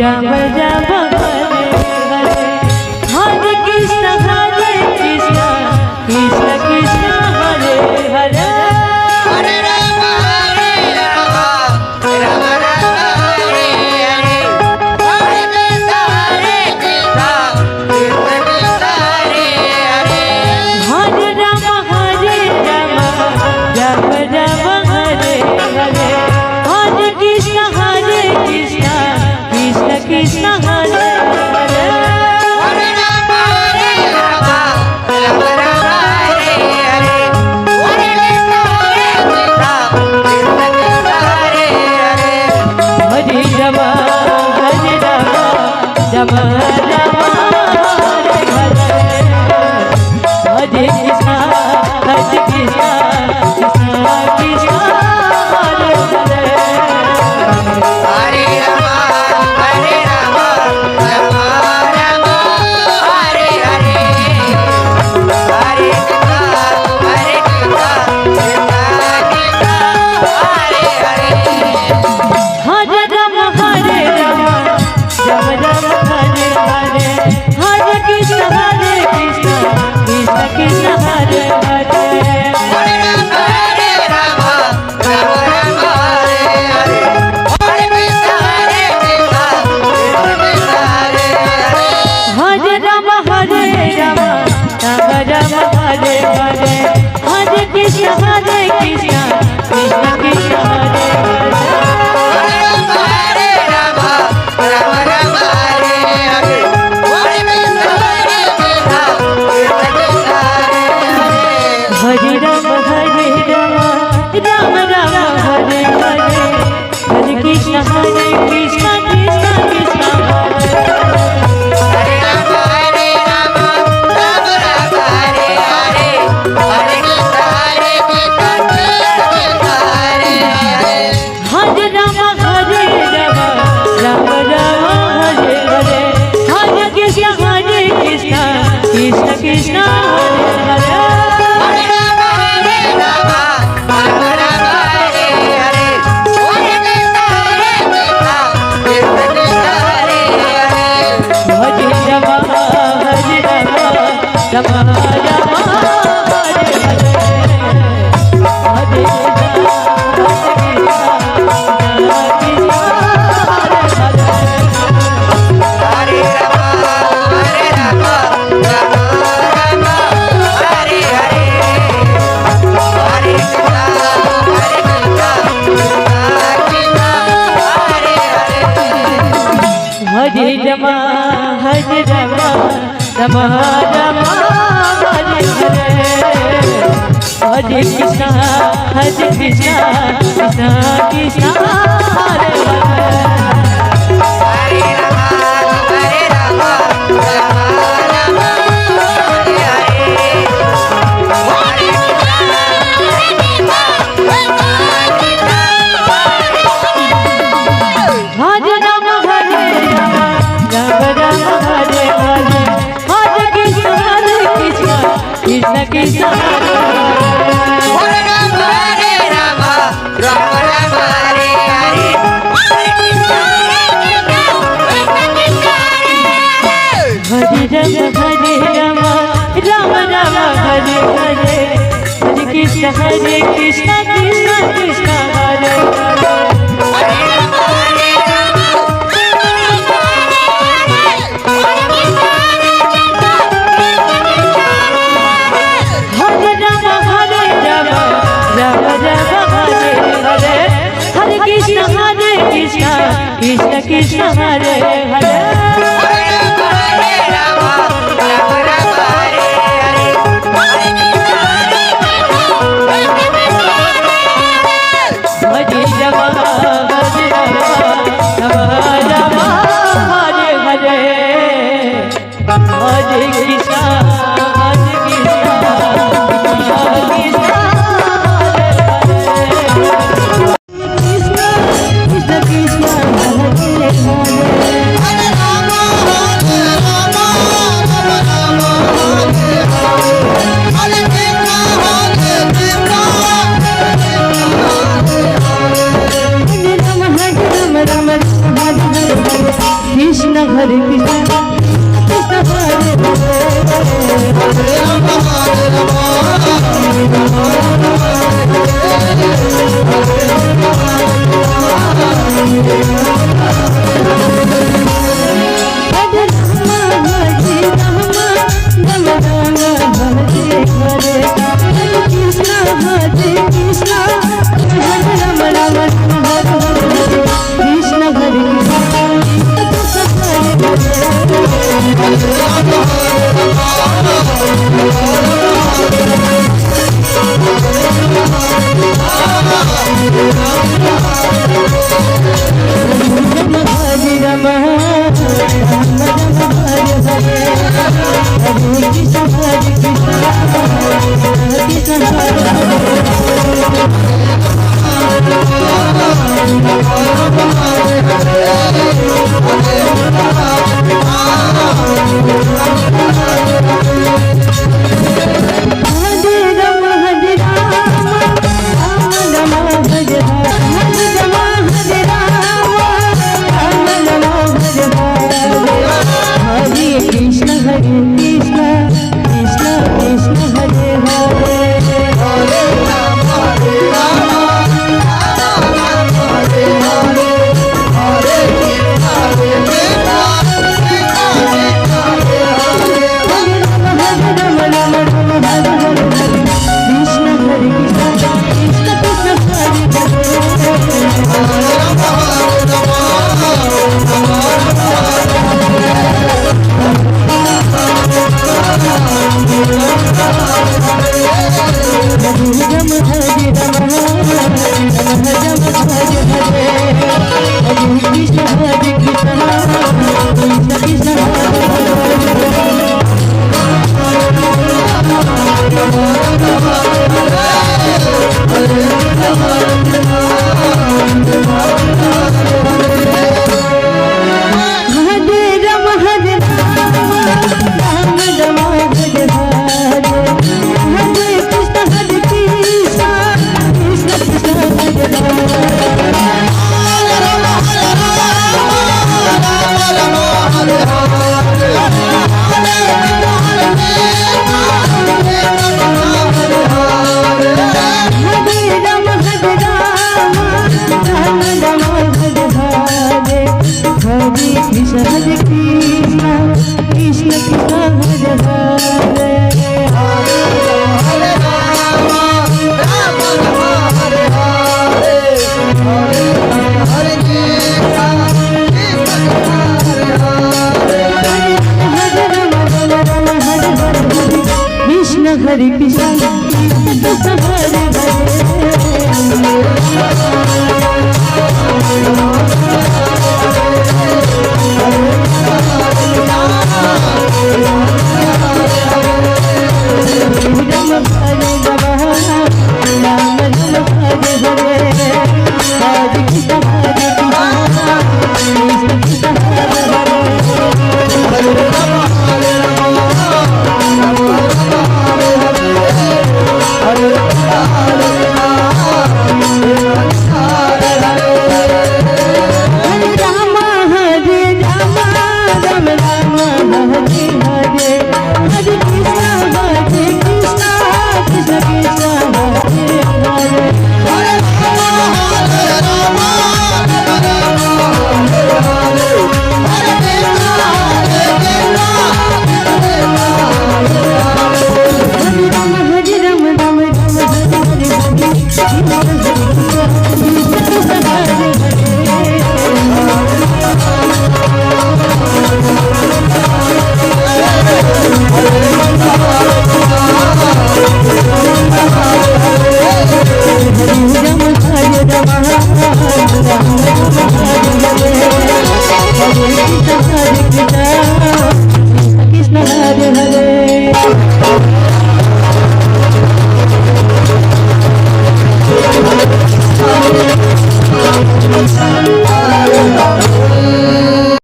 Ram Ram Hare Hare Hare Krishna Krishna Krishna Hare Hare Hare Ram Ram Ram Hare Hare Hare Krishna Krishna Krishna Hare Hare Hare Ram Ram Ram Hare Hare Hare Krishna Krishna Krishna Hare Hare Hare Ram Ram Ram Hare Hare Hare Krishna Krishna Krishna Hare Hare Hare Ram Ram Ram Hare Hare Hare Krishna Krishna Krishna Hare Hare Hare Ram Ram Ram Hare Hare Hare Krishna Krishna Krishna Hare Hare Hare Ram Hare Hare Krishna Krishna Krishna Hare Hare Hare Ram Ram Ram Hare Hare Hare Krishna Krishna Hare Hare Hare Ram Ram Ram Hare Hare Hare Krishna Krishna Krishna Hare Hare Hare Ram Ram Hare Hare Hare Krishna Krishna Hare Hare Hare Ram Ram Ram Hare Hare Hare Krishna Krishna Krishna Hare Hare Ram Ram Ram Hare Hare Hare Krishna Krishna Hare Hare Hare Ram Ram Hare Hare Hare Krishna Krishna Krishna Hare Hare Hare Ram Ram Hare Hare Hare Krishna Krishna Hare Hare Hare Ram Ram Hare Hare Hare Hare Ram Ram Hare Hare Hare Krishna Krishna Hare Hare Hare Ram Ram Hare Hare Hare Krishna Krishna Krishna Hare Hare Hare Ram Ram Hare Hare Hare Hare Ram Ram Hare Hare Hare Krishna Krishna Krishna Hare Hare Hare Ram Ram Hare Hare Hare Krishna Hare Ram Ram Ram Hare Hare Hare Krishna Krishna Krishna Hare Hare Hare Ram Hare Ram Ram Hare Hare Hare Krishna Krishna Krishna Hare Hare